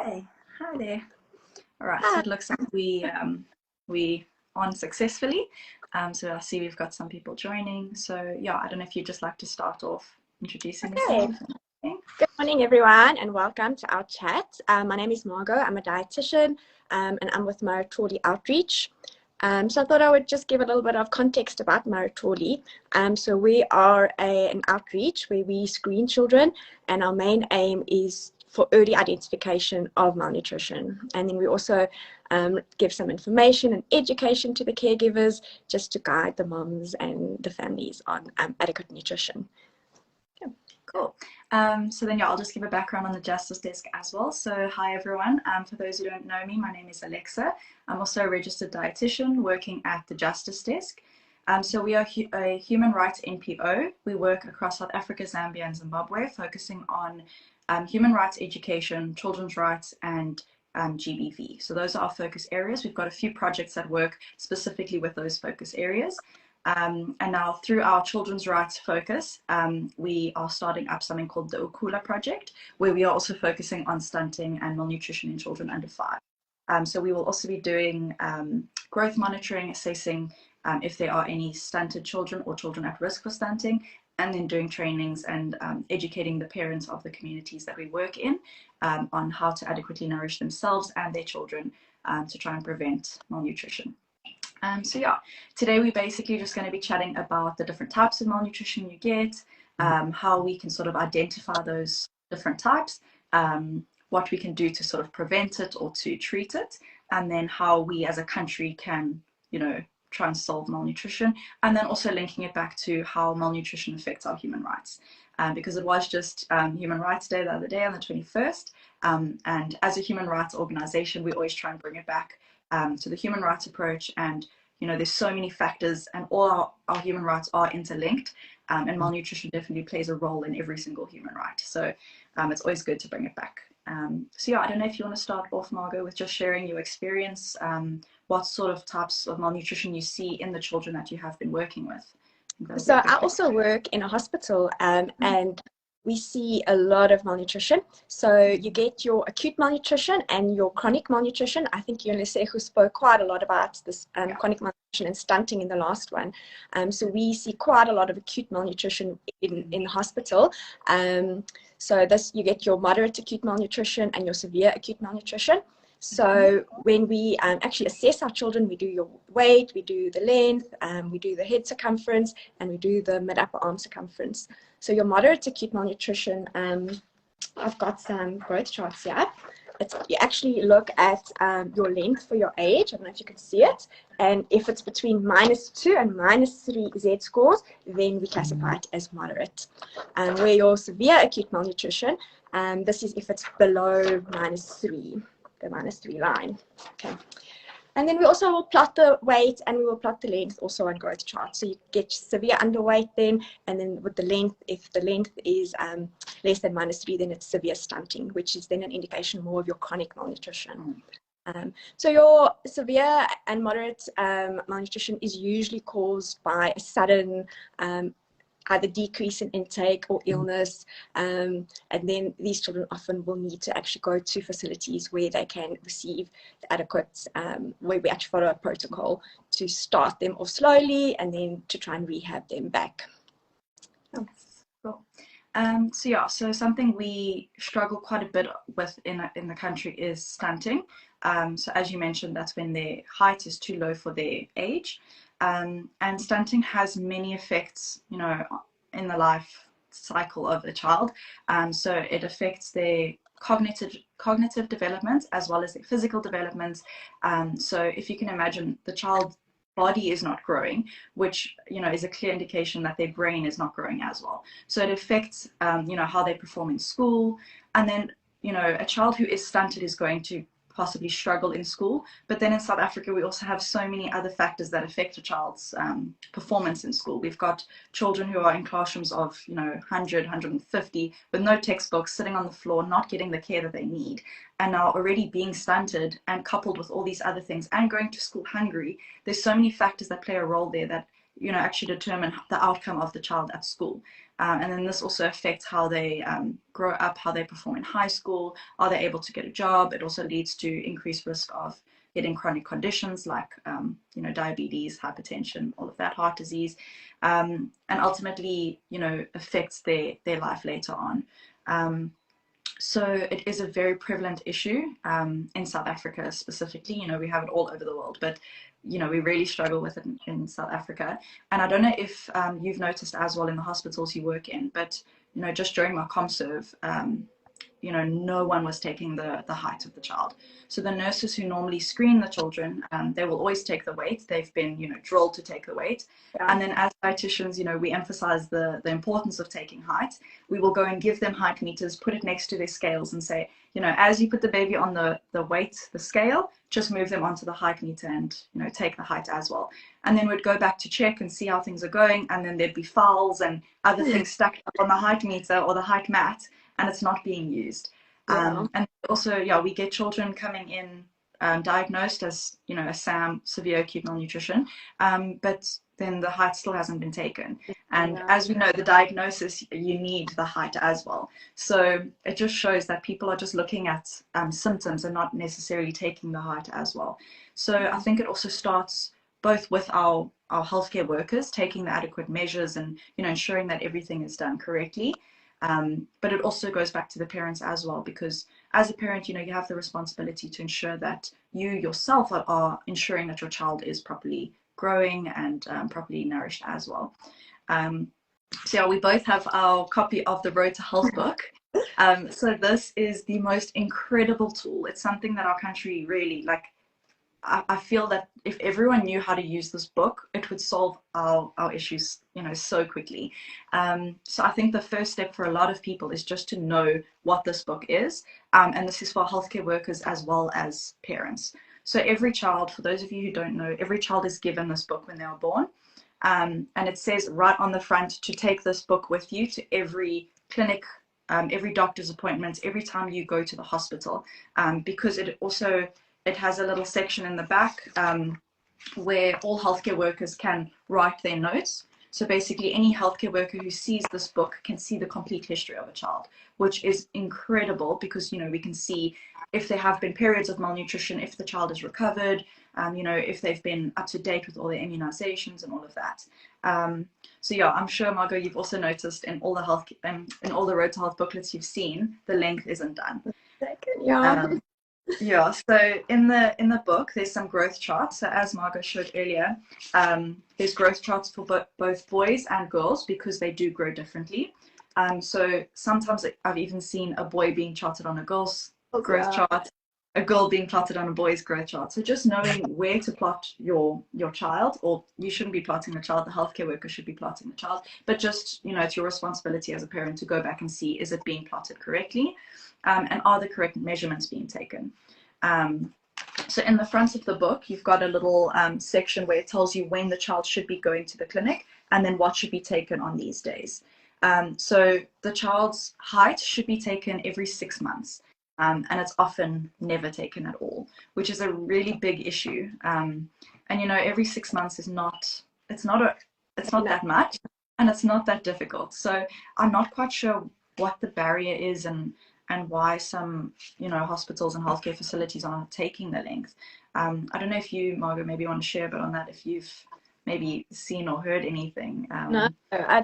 Okay, hi there. All right, so Hi. it looks like we on successfully. So I see we've got some people joining. So yeah, I don't know if you'd just like to start off introducing yourself. Good morning, everyone, and welcome to our chat. My name is Margot. I'm a dietitian, and I'm with Malnourished Outreach. So I thought I would just give a little bit of context about Malnourished. So we are an outreach where we screen children, and our main aim is for early identification of malnutrition. And then we also give some information and education to the caregivers just to guide the moms and the families on adequate nutrition. Cool. So then, yeah, I'll just give a background on the Justice Desk as well. So hi, everyone. For those who don't know me, my name is Alexa. I'm also a registered dietitian working at the Justice Desk. So we are a human rights NPO. We work across South Africa, Zambia, and Zimbabwe, focusing on human rights education, children's rights, and GBV. So those are our focus areas. We've got a few projects that work specifically with those focus areas. And now through our children's rights focus, we are starting up something called the Ukula Project, where we are also focusing on stunting and malnutrition in children under 5. So we will also be doing growth monitoring, assessing if there are any stunted children or children at risk for stunting, and then doing trainings and educating the parents of the communities that we work in on how to adequately nourish themselves and their children to try and prevent malnutrition. So yeah, today we're basically just going to be chatting about the different types of malnutrition you get, how we can sort of identify those different types, what we can do to sort of prevent it or to treat it, and then how we as a country can, try and solve malnutrition, and then also linking it back to how malnutrition affects our human rights. Because it was just Human Rights Day the other day on the 21st, and as a human rights organization, we always try and bring it back to the human rights approach. And there's so many factors, and all our human rights are interlinked, and malnutrition definitely plays a role in every single human right. So it's always good to bring it back. So yeah, I don't know if you want to start off, Margot, with just sharing your experience, what sort of types of malnutrition you see in the children that you have been working with. So I also work in a hospital, and we see a lot of malnutrition. So you get your acute malnutrition and your chronic malnutrition. I think Yunisehu spoke quite a lot about this chronic malnutrition and stunting in the last one. So we see quite a lot of acute malnutrition in the hospital. So you get your moderate acute malnutrition and your severe acute malnutrition. So when we actually assess our children, we do your weight, we do the length, we do the head circumference, and we do the mid-upper arm circumference. So your moderate acute malnutrition, I've got some growth charts here. You actually look at your length for your age. I don't know if you can see it. And if it's between -2 and -3 Z scores, then we classify it as moderate. Where your severe acute malnutrition, this is if it's below -3. The -3 line. Okay. And then we also will plot the weight and we will plot the length also on growth charts. So you get severe underweight then, and then with the length, if the length is less than -3, then it's severe stunting, which is then an indication more of your chronic malnutrition. So your severe and moderate malnutrition is usually caused by a sudden either decrease in intake or illness, and then these children often will need to actually go to facilities where they can receive the adequate, where we actually follow a protocol to start them off slowly and then to try and rehab them back. Cool. So something we struggle quite a bit with in the country is stunting. So as you mentioned, that's when their height is too low for their age. And stunting has many effects, in the life cycle of a child. So it affects their cognitive development as well as their physical development. So if you can imagine, the child's body is not growing, which is a clear indication that their brain is not growing as well. So it affects how they perform in school. And then a child who is stunted is going to possibly struggle in school. But then in South Africa, we also have so many other factors that affect a child's performance in school. We've got children who are in classrooms of 100, 150 with no textbooks, sitting on the floor, not getting the care that they need, and now already being stunted, and coupled with all these other things and going to school hungry. There's so many factors that play a role there that actually determine the outcome of the child at school. And then this also affects how they grow up, how they perform in high school, are they able to get a job. It also leads to increased risk of getting chronic conditions like diabetes, hypertension, all of that, heart disease, and ultimately affects their life later on. So it is a very prevalent issue in South Africa specifically. We have it all over the world, but we really struggle with it in South Africa. And I don't know if you've noticed as well in the hospitals you work in, but just during my ComServe, no one was taking the height of the child. So the nurses who normally screen the children, they will always take the weight. They've been, drilled to take the weight. Yeah. And then as dietitians, we emphasize the importance of taking height. We will go and give them height meters, put it next to their scales and say, as you put the baby on the weight, the scale, just move them onto the height meter and, take the height as well. And then we'd go back to check and see how things are going. And then there'd be files and other things stuck on the height meter or the height mat, and it's not being used. Yeah. And also, we get children coming in diagnosed as, a SAM, severe acute malnutrition, but then the height still hasn't been taken. And as we know, the diagnosis, you need the height as well. So it just shows that people are just looking at symptoms and not necessarily taking the height as well. So I think it also starts both with our healthcare workers taking the adequate measures and, ensuring that everything is done correctly. But it also goes back to the parents as well, because as a parent, you have the responsibility to ensure that you yourself are ensuring that your child is properly growing and properly nourished as well. So we both have our copy of the Road to Health book. So this is the most incredible tool. It's something that our country really, I feel that if everyone knew how to use this book, it would solve our issues, so quickly. So I think the first step for a lot of people is just to know what this book is. And this is for healthcare workers as well as parents. So every child, for those of you who don't know, every child is given this book when they are born. And it says right on the front to take this book with you to every clinic, every doctor's appointment, every time you go to the hospital, because it has a little section in the back where all healthcare workers can write their notes. So basically any healthcare worker who sees this book can see the complete history of a child, which is incredible because, we can see if there have been periods of malnutrition, if the child is recovered, if they've been up to date with all their immunizations and all of that. So I'm sure, Margot, you've also noticed in all the in all the Road to Health booklets you've seen, the length isn't done. Yeah. So in the book, there's some growth charts. So as Margot showed earlier, there's growth charts for both boys and girls because they do grow differently. So sometimes I've even seen a boy being charted on a girl's growth chart, a girl being plotted on a boy's growth chart. So just knowing where to plot your child, or you shouldn't be plotting the child, the healthcare worker should be plotting the child, but just, it's your responsibility as a parent to go back and see, is it being plotted correctly? And are the correct measurements being taken? So in the front of the book, you've got a little section where it tells you when the child should be going to the clinic and then what should be taken on these days. So the child's height should be taken every 6 months. And it's often never taken at all, which is a really big issue. And every 6 months is not that much, and it's not that difficult. So I'm not quite sure what the barrier is and why some hospitals and healthcare facilities are not taking the length. I don't know if you, Margot, maybe want to share a bit on that, if you've maybe seen or heard anything. No, I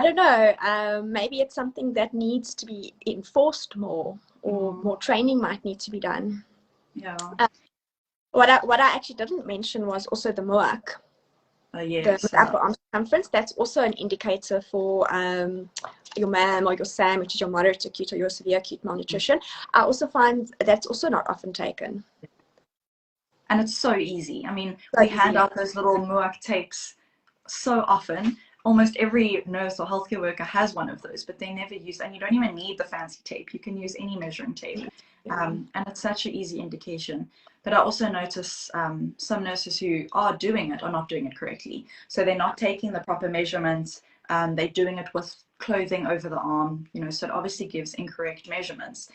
don't know. Maybe it's something that needs to be enforced more, or more training might need to be done. Yeah. What I actually didn't mention was also the MOAC. Yes. The upper arm circumference. That's also an indicator for your MAM or your SAM, which is your moderate acute or your severe acute malnutrition. I also find that's also not often taken. And it's so easy. I mean, we hand out those little MOAC tapes so often. Almost every nurse or healthcare worker has one of those, but they never use, and you don't even need the fancy tape. You can use any measuring tape. And it's such an easy indication. But I also notice some nurses who are doing it are not doing it correctly. So they're not taking the proper measurements. They're doing it with clothing over the arm, so it obviously gives incorrect measurements,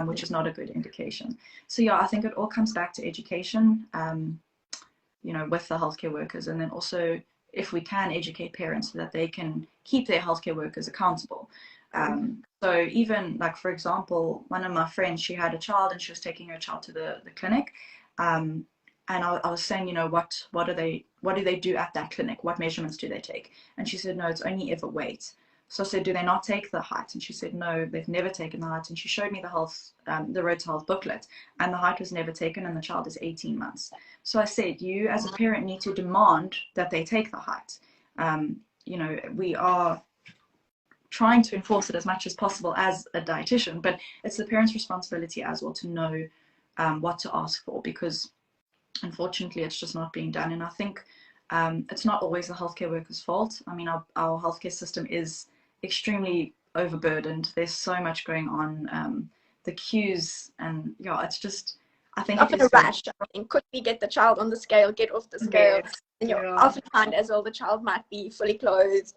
which is not a good indication. So I think it all comes back to education, with the healthcare workers, and then also if we can educate parents so that they can keep their healthcare workers accountable. So even like, for example, one of my friends, she had a child and she was taking her child to the clinic. And I was saying, you know, what do they do at that clinic? What measurements do they take? And she said, no, it's only ever weight. So I said, do they not take the height? And she said, no, they've never taken the height. And she showed me the Road to Health booklet, and the height was never taken, and the child is 18 months. So I said, you as a parent need to demand that they take the height. You know, we are trying to enforce it as much as possible as a dietitian, but it's the parent's responsibility as well to know what to ask for, because unfortunately it's just not being done. And I think it's not always the healthcare worker's fault. I mean, our healthcare system is extremely overburdened. There's so much going on, the queues, and yeah, it's just, I think often a rush. I mean, could we get the child on the scale, get off the scale? Yes, and you often find as well the child might be fully clothed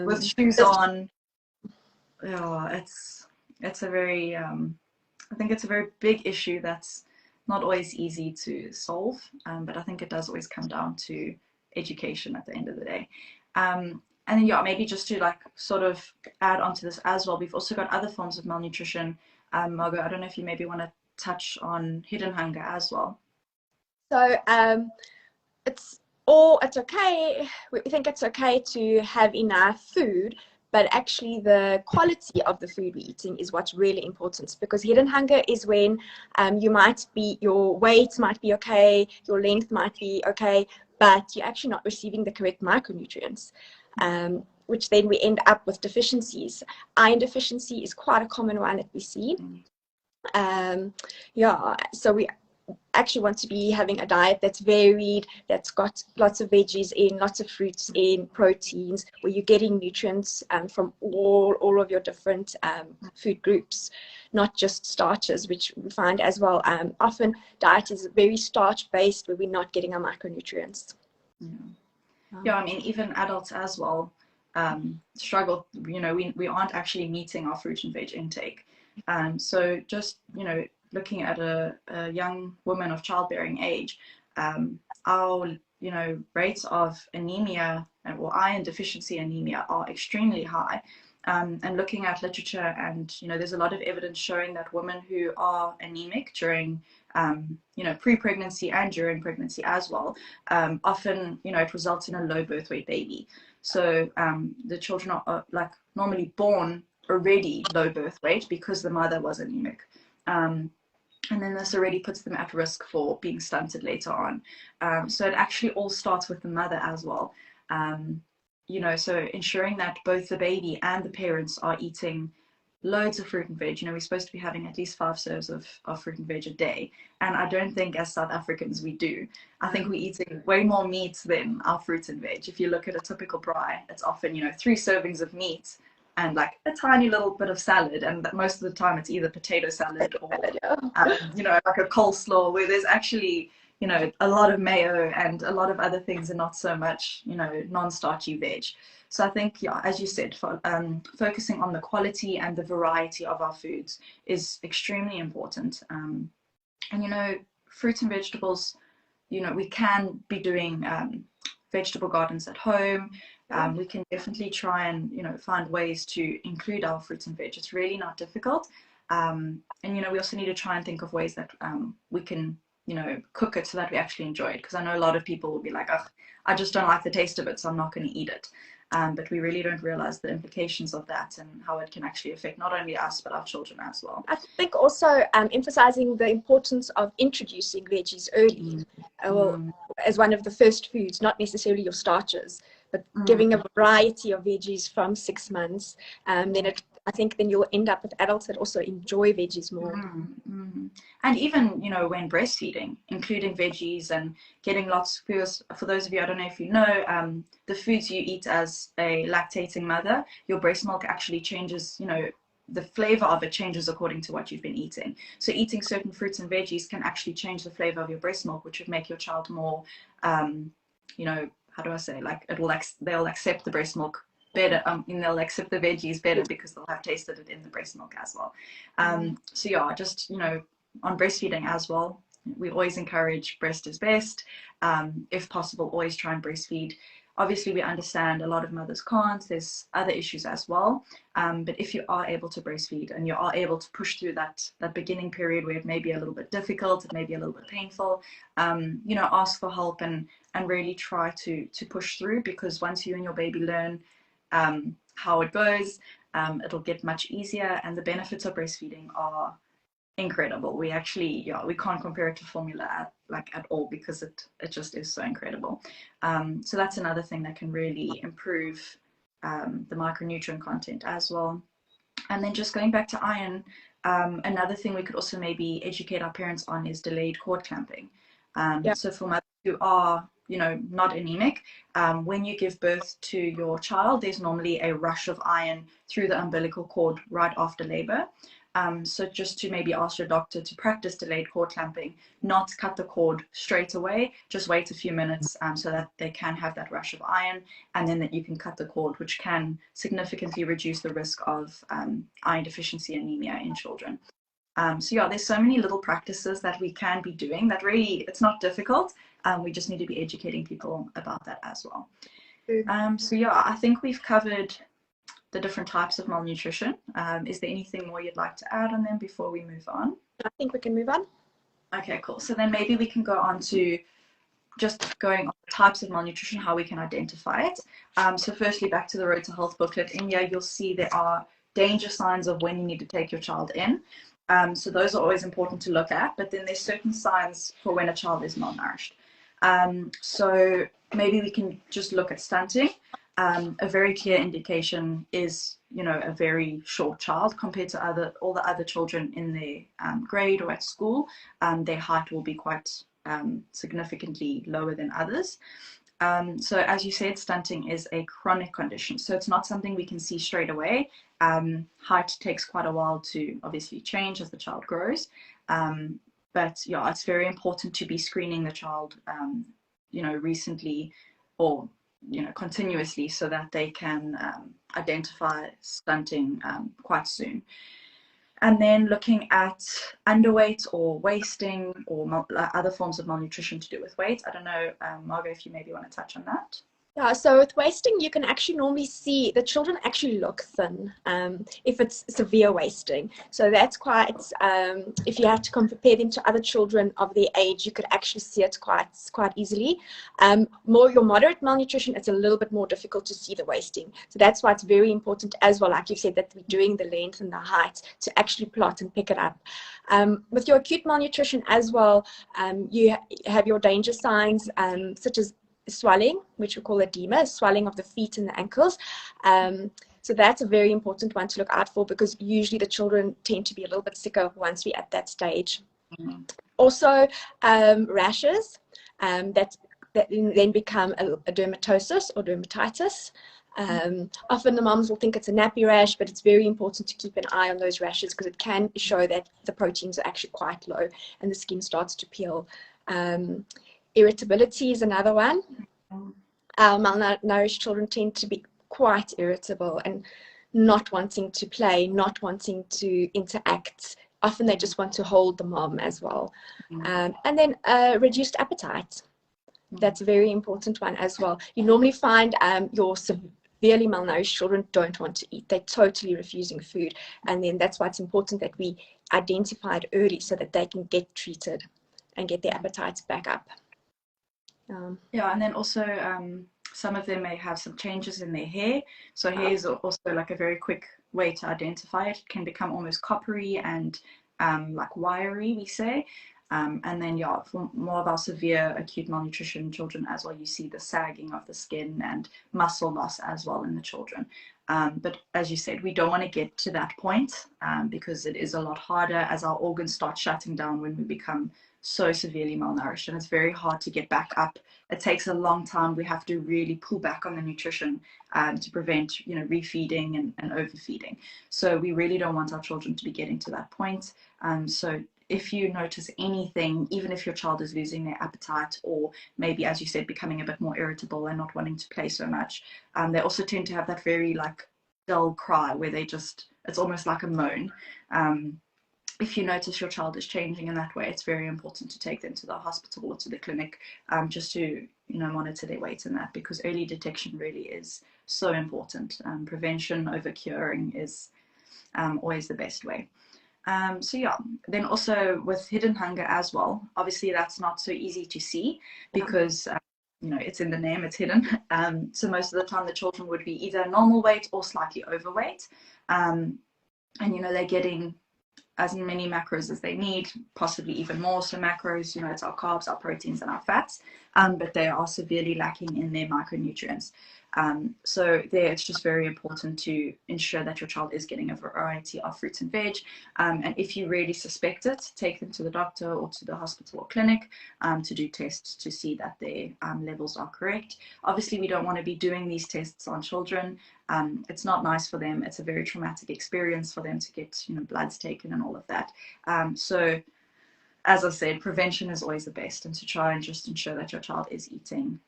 with shoes on. Yeah, it's a very I think it's a very big issue that's not always easy to solve, but I think it does always come down to education at the end of the day. And then, yeah, maybe just to like sort of add onto this as well, we've also got other forms of malnutrition. Margot, I don't know if you maybe want to touch on hidden hunger as well. So it's okay. We think it's okay to have enough food, but actually the quality of the food we're eating is what's really important, because hidden hunger is when your weight might be okay, your length might be okay, but you're actually not receiving the correct micronutrients, which then we end up with deficiencies. Iron deficiency is quite a common one that we see. So we actually want to be having a diet that's varied, that's got lots of veggies in, lots of fruits in, proteins, where you're getting nutrients from all of your different food groups, not just starches, which we find as well. Often diet is very starch based, where we're not getting our micronutrients. Yeah, I mean, even adults as well struggle. You know, we aren't actually meeting our fruit and veg intake. So just, you know, looking at a young woman of childbearing age, our, you know, rates of anemia or iron deficiency anemia are extremely high. And looking at literature, and, you know, there's a lot of evidence showing that women who are anemic during, you know, pre-pregnancy and during pregnancy as well, often, you know, it results in a low birth weight baby. So the children are like normally born already low birth weight because the mother was anemic. And then this already puts them at risk for being stunted later on. So it actually all starts with the mother as well. You know, so ensuring that both the baby and the parents are eating loads of fruit and veg. You know, we're supposed to be having at least 5 serves of fruit and veg a day. And I don't think as South Africans we do. I think we're eating way more meat than our fruit and veg. If you look at a typical braai, it's often, you know, 3 servings of meat and like a tiny little bit of salad, and most of the time it's either potato salad or you know, like a coleslaw, where there's actually, you know, a lot of mayo and a lot of other things, and not so much, you know, non-starchy veg. So I think, yeah, as you said, focusing on the quality and the variety of our foods is extremely important. And, you know, fruits and vegetables, you know, we can be doing vegetable gardens at home. We can definitely try and, you know, find ways to include our fruits and veg. It's really not difficult. And, you know, we also need to try and think of ways that we can, you know, cook it so that we actually enjoy it. Because I know a lot of people will be like, oh, I just don't like the taste of it, so I'm not going to eat it. But we really don't realize the implications of that and how it can actually affect not only us, but our children as well. I think also emphasizing the importance of introducing veggies early, as one of the first foods, not necessarily your starches, but giving a variety of veggies from 6 months. I think then you'll end up with adults that also enjoy veggies more. And even, you know, when breastfeeding, including veggies and getting lots of foods. For those of you, I don't know if you know, the foods you eat as a lactating mother, your breast milk actually changes, you know, the flavor of it changes according to what you've been eating. So eating certain fruits and veggies can actually change the flavor of your breast milk, which would make your child more, you know, how do I say, like they'll accept the breast milk better, and they'll accept the veggies better because they'll have tasted it in the breast milk as well. So yeah, just, you know, on breastfeeding as well, we always encourage breast is best. If possible, always try and breastfeed Obviously, we understand a lot of mothers can't. There's other issues as well. But if you are able to breastfeed and you are able to push through that beginning period where it may be a little bit difficult, it may be a little bit painful, you know, ask for help and really try to push through, because once you and your baby learn how it goes, it'll get much easier, and the benefits of breastfeeding are incredible. We actually, yeah, we can't compare it to formula at all, because it just is so incredible. So that's another thing that can really improve the micronutrient content as well. And then just going back to iron, another thing we could also maybe educate our parents on is delayed cord clamping. So for mothers who are, you know, not anemic, when you give birth to your child, there's normally a rush of iron through the umbilical cord right after labor. So just to maybe ask your doctor to practice delayed cord clamping, not cut the cord straight away, just wait a few minutes so that they can have that rush of iron, and then that you can cut the cord, which can significantly reduce the risk of iron deficiency anemia in children. So yeah, there's so many little practices that we can be doing that really, it's not difficult. We just need to be educating people about that as well. So yeah, I think we've covered the different types of malnutrition. Is there anything more you'd like to add on them before we move on? I think we can move on. Okay, cool. So then maybe we can go on to just going on the types of malnutrition, how we can identify it. So firstly, back to the Road to Health booklet. In here, you'll see there are danger signs of when you need to take your child in. So those are always important to look at, but then there's certain signs for when a child is malnourished. So maybe we can just look at stunting. A very clear indication is, you know, a very short child compared to all the other children in their grade or at school. Their height will be quite significantly lower than others. So as you said, stunting is a chronic condition, so it's not something we can see straight away. Height takes quite a while to obviously change as the child grows. But yeah, it's very important to be screening the child, you know, recently or, you know, continuously, so that they can identify stunting quite soon. And then looking at underweight or wasting or other forms of malnutrition to do with weight. I don't know, Margot, if you maybe want to touch on that. Yeah, so with wasting, you can actually normally see the children actually look thin if it's severe wasting. So that's quite, if you have to compare them to other children of their age, you could actually see it quite easily. More your moderate malnutrition, it's a little bit more difficult to see the wasting. So that's why it's very important as well, like you said, that we're doing the length and the height to actually plot and pick it up. With your acute malnutrition as well, you have your danger signs such as swelling, which we call edema, swelling of the feet and the ankles. So that's a very important one to look out for, because usually the children tend to be a little bit sicker once we're at that stage. Also, rashes that then become a dermatosis or dermatitis. Often the moms will think it's a nappy rash, but it's very important to keep an eye on those rashes, because it can show that the proteins are actually quite low and the skin starts to peel. Irritability is another one. Malnourished children tend to be quite irritable and not wanting to play, not wanting to interact. Often they just want to hold the mom as well. And then reduced appetite. That's a very important one as well. You normally find your severely malnourished children don't want to eat. They're totally refusing food. And then that's why it's important that we identify it early so that they can get treated and get their appetites back up. Yeah, and then also some of them may have some changes in their hair. So hair is also like a very quick way to identify it. It can become almost coppery and like wiry, we say. And then, yeah, for more of our severe acute malnutrition children as well, you see the sagging of the skin and muscle loss as well in the children. But as you said, we don't want to get to that point because it is a lot harder as our organs start shutting down when we become so severely malnourished, and it's very hard to get back up. It takes a long time. We have to really pull back on the nutrition to prevent, you know, refeeding and overfeeding. So we really don't want our children to be getting to that point. So if you notice anything, even if your child is losing their appetite or maybe, as you said, becoming a bit more irritable and not wanting to play so much, they also tend to have that very like dull cry where they just, it's almost like a moan. if you notice your child is changing in that way, it's very important to take them to the hospital or to the clinic, just to monitor their weight and that, because early detection really is so important. Prevention over curing is always the best way. So yeah, then also with hidden hunger as well, obviously that's not so easy to see because it's in the name, it's hidden. So most of the time the children would be either normal weight or slightly overweight, and they're getting as many macros as they need, possibly even more. So macros, it's our carbs, our proteins, and our fats, but they are severely lacking in their micronutrients. So there, it's just very important to ensure that your child is getting a variety of fruits and veg. And if you really suspect it, take them to the doctor or to the hospital or clinic to do tests to see that their levels are correct. Obviously, we don't want to be doing these tests on children. It's not nice for them. It's a very traumatic experience for them to get, bloods taken and all of that. So as I said, prevention is always the best, and to try and just ensure that your child is eating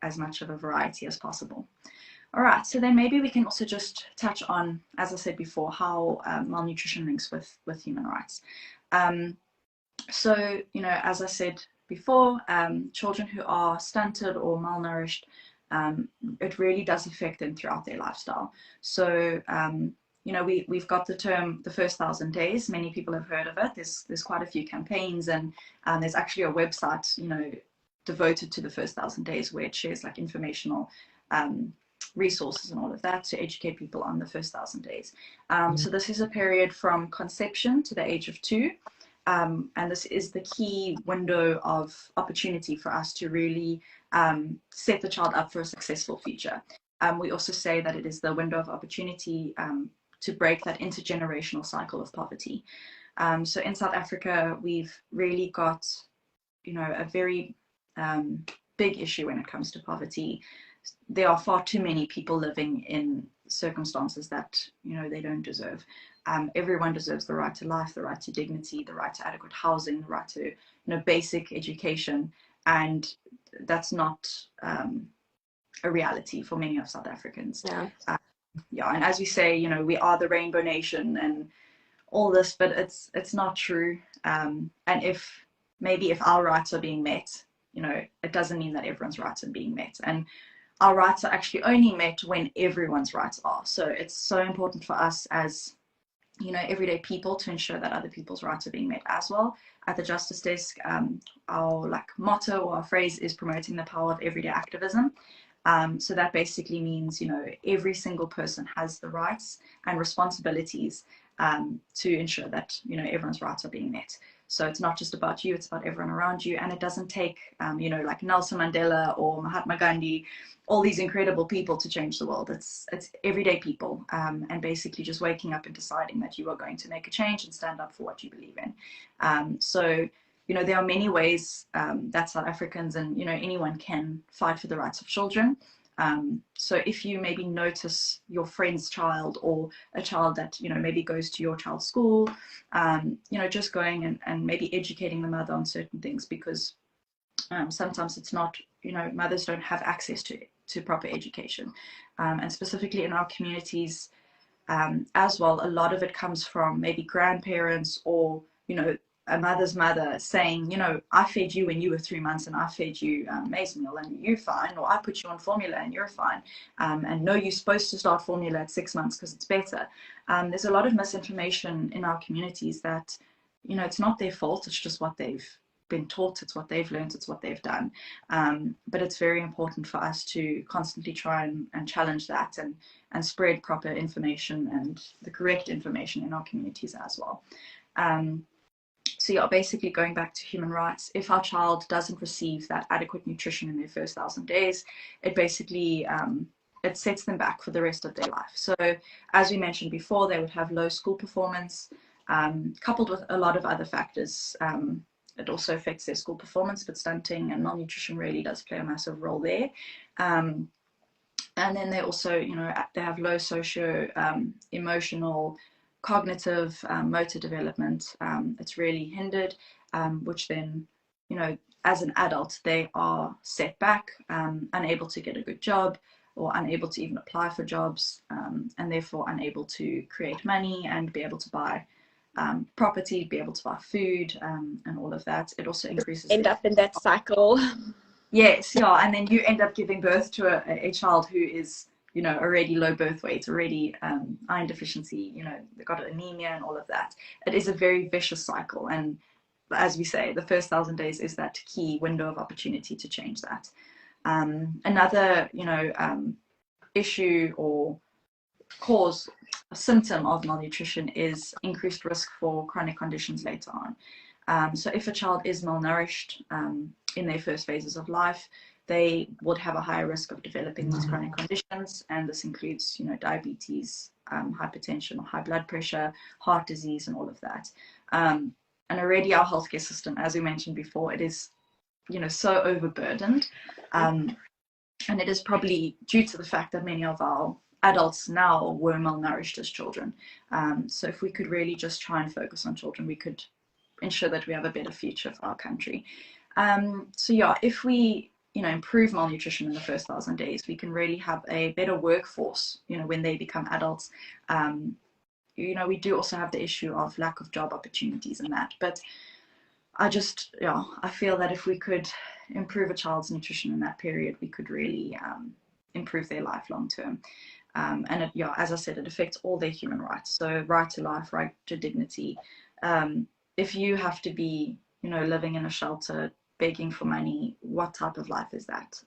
as much of a variety as possible. All right, so then maybe we can also just touch on, as I said before, how malnutrition links with human rights. So, as I said before, children who are stunted or malnourished, it really does affect them throughout their lifestyle. So, we've got the term the first 1,000 days. Many people have heard of it. There's quite a few campaigns, and there's actually a website, devoted to the first 1,000 days where it shares like informational resources and all of that to educate people on the first 1,000 days. So this is a period from conception to the age of 2. And this is the key window of opportunity for us to really set the child up for a successful future. We also say that it is the window of opportunity to break that intergenerational cycle of poverty. So in South Africa, we've really got, a very big issue when it comes to poverty. There are far too many people living in circumstances that, they don't deserve. Everyone deserves the right to life, the right to dignity, the right to adequate housing, the right to, basic education. And that's not a reality for many of South Africans. Yeah. And as we say, we are the rainbow nation and all this, but it's not true. And if our rights are being met, it doesn't mean that everyone's rights are being met. And our rights are actually only met when everyone's rights are. So it's so important for us as, everyday people to ensure that other people's rights are being met as well. At the Justice Desk, our motto or our phrase is promoting the power of everyday activism. So that basically means, every single person has the rights and responsibilities to ensure that, everyone's rights are being met. So it's not just about you, it's about everyone around you. And it doesn't take, like Nelson Mandela or Mahatma Gandhi, all these incredible people to change the world. It's everyday people, and basically just waking up and deciding that you are going to make a change and stand up for what you believe in. So there are many ways that South Africans and, anyone can fight for the rights of children. So if you maybe notice your friend's child or a child that, maybe goes to your child's school, just going and maybe educating the mother on certain things, because sometimes it's not, mothers don't have access to proper education. And specifically in our communities as well, a lot of it comes from maybe grandparents or, a mother's mother saying, I fed you when you were 3 months and I fed you maize meal and you're fine, or I put you on formula and you're fine. And no, you're supposed to start formula at 6 months because it's better. There's a lot of misinformation in our communities that, it's not their fault. It's just what they've been taught. It's what they've learned. It's what they've done. But it's very important for us to constantly try and challenge that and spread proper information and the correct information in our communities as well. So yeah, basically going back to human rights, if our child doesn't receive that adequate nutrition in their first 1,000 days, it basically, it sets them back for the rest of their life. So as we mentioned before, they would have low school performance, coupled with a lot of other factors. It also affects their school performance, but stunting and malnutrition really does play a massive role there. And then they also, they have low socio emotional, cognitive, motor development. It's really hindered, which then, as an adult, they are set back, unable to get a good job or unable to even apply for jobs, and therefore unable to create money and be able to buy property, be able to buy food, and all of that. It also increases End up in that cycle. Yes, yeah, and then you end up giving birth to a child who is, already low birth weight, already iron deficiency, they've got anemia and all of that. It is a very vicious cycle, and as we say, the first 1,000 days is that key window of opportunity to change that. Another, issue or cause, a symptom of malnutrition is increased risk for chronic conditions later on. So if a child is malnourished in their first phases of life, they would have a higher risk of developing these chronic conditions, and this includes, diabetes, hypertension or high blood pressure, heart disease, and all of that. And already our healthcare system, as we mentioned before, it is, so overburdened. And it is probably due to the fact that many of our adults now were malnourished as children. So if we could really just try and focus on children, we could ensure that we have a better future for our country. So yeah, if we, improve malnutrition in the first 1,000 days, we can really have a better workforce, when they become adults. We do also have the issue of lack of job opportunities and that, but I feel that if we could improve a child's nutrition in that period, we could really improve their life long term. And as I said, it affects all their human rights. So right to life, right to dignity. If you have to be, living in a shelter, begging for money, what type of life is that?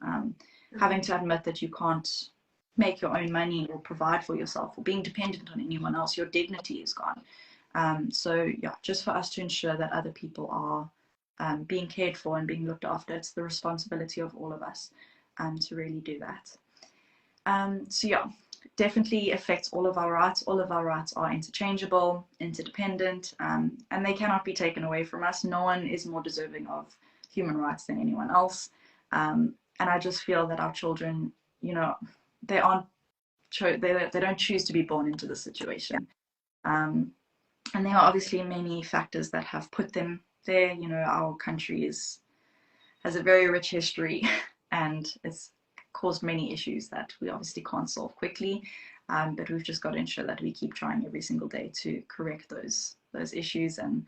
Having to admit that you can't make your own money or provide for yourself, or being dependent on anyone else, your dignity is gone. So just for us to ensure that other people are being cared for and being looked after, it's the responsibility of all of us to really do that. Definitely affects all of our rights. All of our rights are interchangeable, interdependent, and they cannot be taken away from us. No one is more deserving of human rights than anyone else. And I just feel that our children, they don't choose to be born into this situation. And there are obviously many factors that have put them there. Our country has a very rich history, and it's caused many issues that we obviously can't solve quickly. But we've just got to ensure that we keep trying every single day to correct those issues, and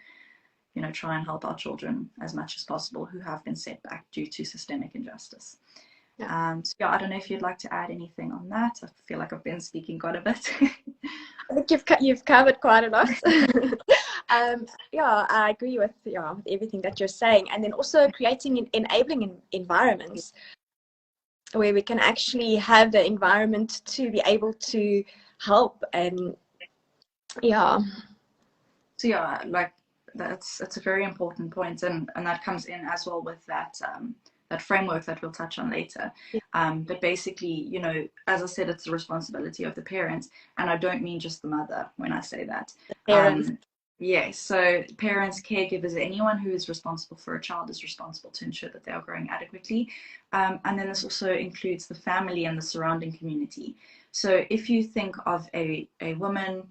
try and help our children as much as possible who have been set back due to systemic injustice. I don't know if you'd like to add anything on that. I feel like I've been speaking quite a bit. I think you've covered quite a lot. I agree with everything that you're saying, and then also creating enabling environments where we can actually have the environment to be able to help. And that's a very important point, and that comes in as well with that framework that we'll touch on later. But basically, as I said, it's the responsibility of the parents, and I don't mean just the mother when I say that. So parents, caregivers, anyone who is responsible for a child is responsible to ensure that they are growing adequately. And then this also includes the family and the surrounding community. So if you think of a woman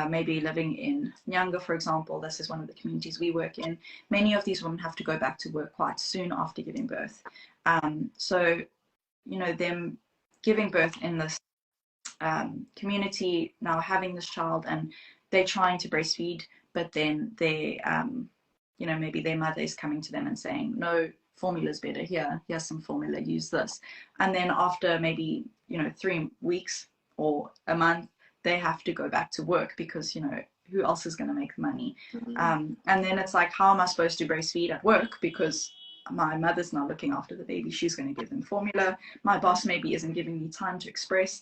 maybe living in Nyanga, for example, this is one of the communities we work in, many of these women have to go back to work quite soon after giving birth. So, them giving birth in this community, now having this child, and they're trying to breastfeed, but then they, maybe their mother is coming to them and saying, no, formula's better, here's some formula, use this. And then after maybe, 3 weeks or a month, they have to go back to work because, who else is going to make money? And then it's like, how am I supposed to breastfeed at work? Because my mother's not looking after the baby. She's going to give them formula. My boss maybe isn't giving me time to express.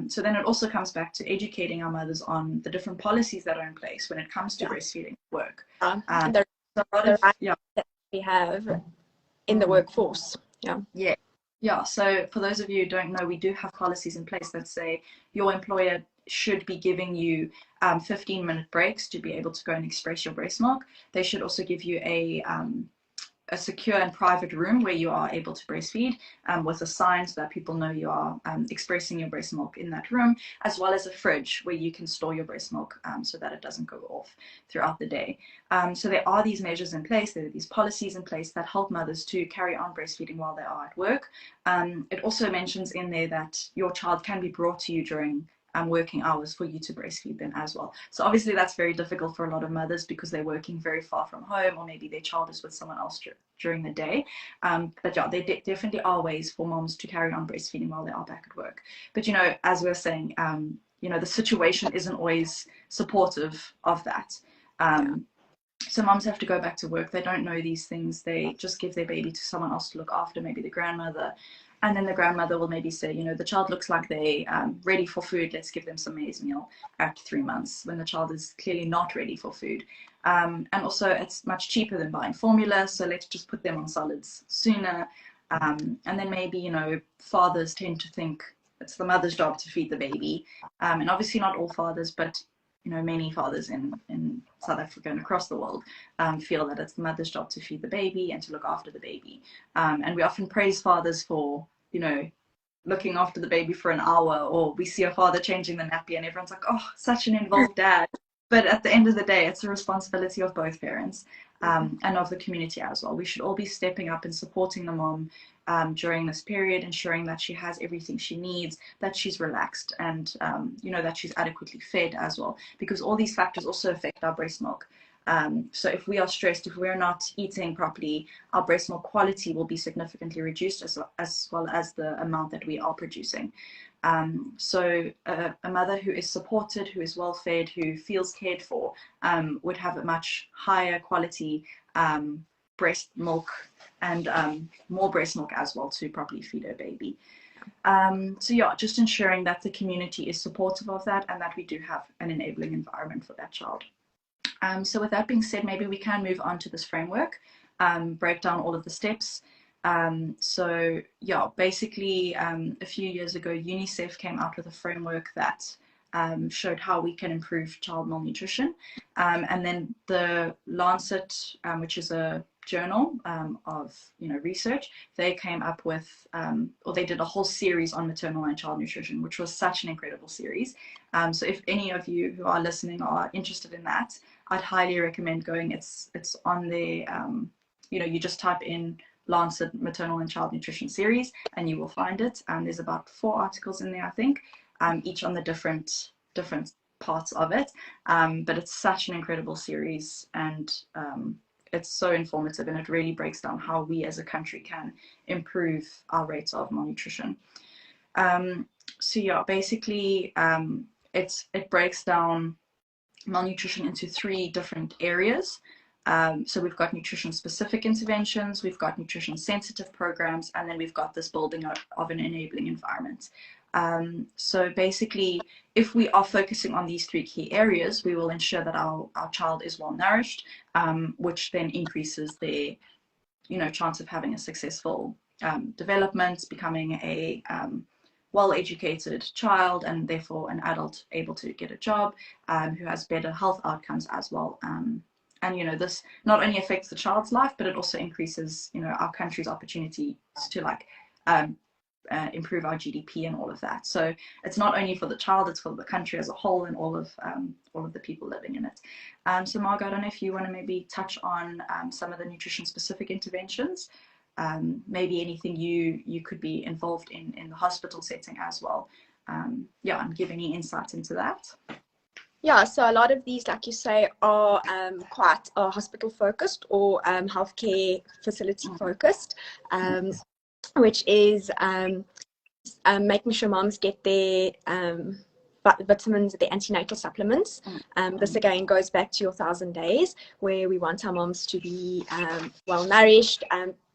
So then it also comes back to educating our mothers on the different policies that are in place when it comes to breastfeeding at work. The rights that we have in the workforce. So for those of you who don't know, we do have policies in place that say your employer should be giving you 15-minute breaks to be able to go and express your breast milk. They should also give you a secure and private room where you are able to breastfeed with a sign so that people know you are expressing your breast milk in that room, as well as a fridge where you can store your breast milk so that it doesn't go off throughout the day. So there are these measures in place, there are these policies in place that help mothers to carry on breastfeeding while they are at work. It also mentions in there that your child can be brought to you during working hours for you to breastfeed them as well. So obviously that's very difficult for a lot of mothers because they're working very far from home, or maybe their child is with someone else during the day. But yeah, there definitely are ways for moms to carry on breastfeeding while they are back at work. But, you know, as we're saying, you know, the situation isn't always supportive of that. So moms have to go back to work. They don't know these things. They just give their baby to someone else to look after, maybe the grandmother. And then the grandmother will maybe say, you know, the child looks like they ready for food. Let's give them some maize meal after 3 months, when the child is clearly not ready for food. And also it's much cheaper than buying formula. So let's just put them on solids sooner. And then maybe, you know, fathers tend to think it's the mother's job to feed the baby. And obviously not all fathers, but you know, many fathers in South Africa and across the world feel that it's the mother's job to feed the baby and to look after the baby. And we often praise fathers for, you know, looking after the baby for an hour, or we see a father changing the nappy and everyone's like, oh, such an involved dad. But at the end of the day, it's a responsibility of both parents and of the community as well. We should all be stepping up and supporting the mom during this period, ensuring that she has everything she needs, that she's relaxed, and you know, that she's adequately fed as well, because all these factors also affect our breast milk. So if we are stressed, if we're not eating properly, our breast milk quality will be significantly reduced, as well as the amount that we are producing. So a mother who is supported, who is well fed, who feels cared for, would have a much higher quality breast milk, and more breast milk as well to properly feed her baby. So yeah, just ensuring that the community is supportive of that, and that we do have an enabling environment for that child. So with that being said, maybe we can move on to this framework, break down all of the steps. So yeah, basically a few years ago, UNICEF came out with a framework that showed how we can improve child malnutrition. And then the Lancet, which is a journal of, you know, research, they came up with, or they did a whole series on maternal and child nutrition, which was such an incredible series. So if any of you who are listening are interested in that, I'd highly recommend going. It's on the, you know, you just type in Lancet Maternal and Child Nutrition series and you will find it. There's about 4 articles in there, I think, each on the different parts of it. But it's such an incredible series, and it's so informative, and it really breaks down how we as a country can improve our rates of malnutrition. So yeah, basically it breaks down malnutrition into 3 different areas. So we've got nutrition specific interventions, we've got nutrition sensitive programs, and then we've got this building of an enabling environment. So basically, if we are focusing on these 3 key areas, we will ensure that our child is well nourished, which then increases their, you know, chance of having a successful development, becoming a well-educated child, and therefore an adult able to get a job, who has better health outcomes as well. And, you know, this not only affects the child's life, but it also increases, you know, our country's opportunities to like improve our GDP and all of that. So it's not only for the child, it's for the country as a whole and all of the people living in it. So Margot, I don't know if you want to maybe touch on some of the nutrition specific interventions, maybe anything you could be involved in the hospital setting as well. Yeah, and give any insight into that. Yeah, so a lot of these, like you say, are quite hospital focused or healthcare facility focused, which is making sure moms get their vitamins, the antenatal supplements. This again goes back to your 1,000 days, where we want our moms to be well nourished,